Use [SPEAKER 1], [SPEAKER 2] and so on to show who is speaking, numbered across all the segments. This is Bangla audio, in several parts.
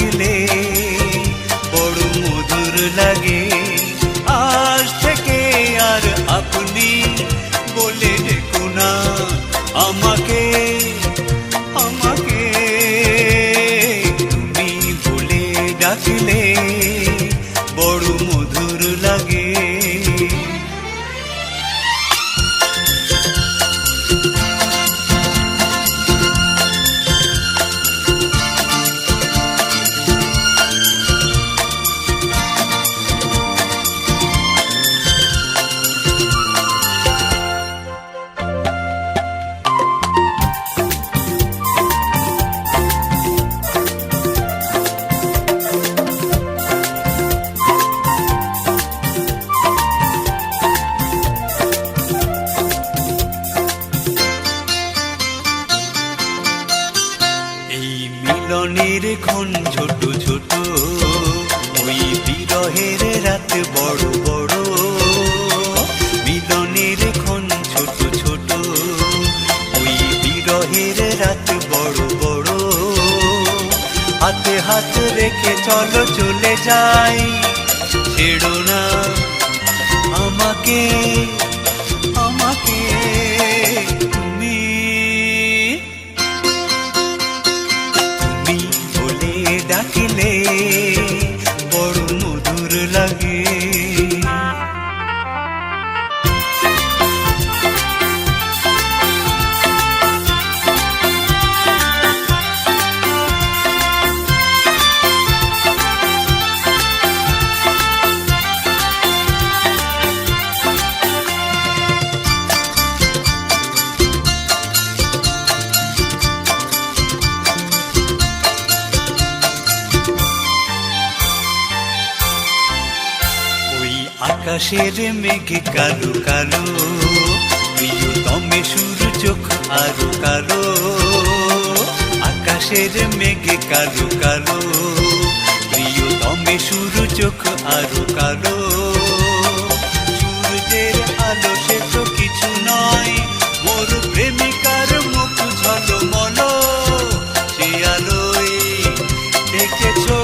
[SPEAKER 1] ডাকলে বড় মধুর লাগে। আজ থেকে আর আপনি বলে ডেকো না আমাকে, আমাকে তুমি বলে ডাকলে বড় মধুর লাগে। মিলনের ক্ষণ ছোট ছোট, ওই বিরহের রাত বড় বড়। মিলনের ক্ষণ ছোট ছোট, ওই বিরহের রাত বড় বড়। হাতে হাত রেখে চলো চলে যাই, ছেড়ো না আমাকে, আমাকে ডাকলে বড় মধুর লাগে। আকাশের মেঘে কালো কালো, প্রিয়তমে সুর চোখ আরো কালো। আকাশের মেঘে কালো কালো, প্রিয়তমে সুর চোখ আরো কালো। সূর্যের আলো সে তো কিছু নয়, মোর প্রেমিকার মুখ ঝলমলো। সে আলোয় দেখেছো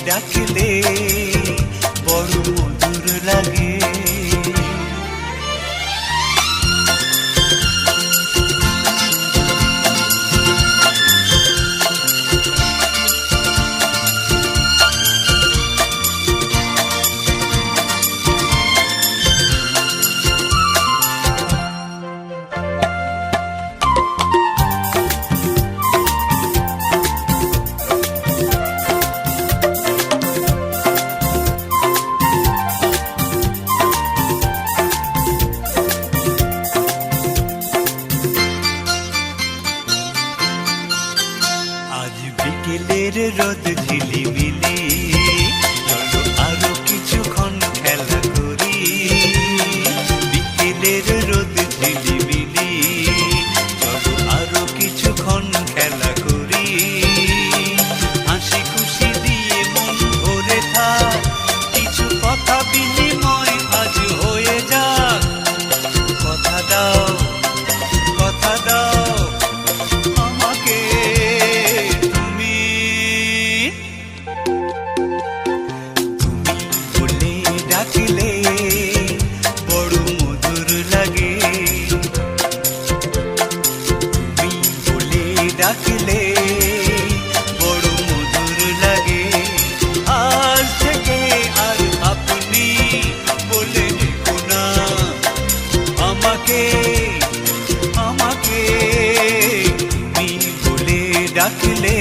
[SPEAKER 1] ডাকলে বড় মধুর লাগে। বিকেলের রোদ ঝিলিমিলি, চলো আরো কিছুক্ষণ খেলা করি। বিকেলের রোদ ঝিলিমিলি, চলো আরো কিছুক্ষণ খেলা করি। হাসি খুশি দিয়ে মন ভরে থাক, কিছু কথা বিনিময় আজ হয়ে যাক। কথা দাও, কথা দাও আমাকে তুমি, তুমি বলে ডাকলে বড় মধুর লাগে। তুমি বলে ডাকলে বড় মধুর লাগে। আজ থেকে আর আপনি বলে ডেকো না আমাকে, আমাকে তুমি বলে ডাকলে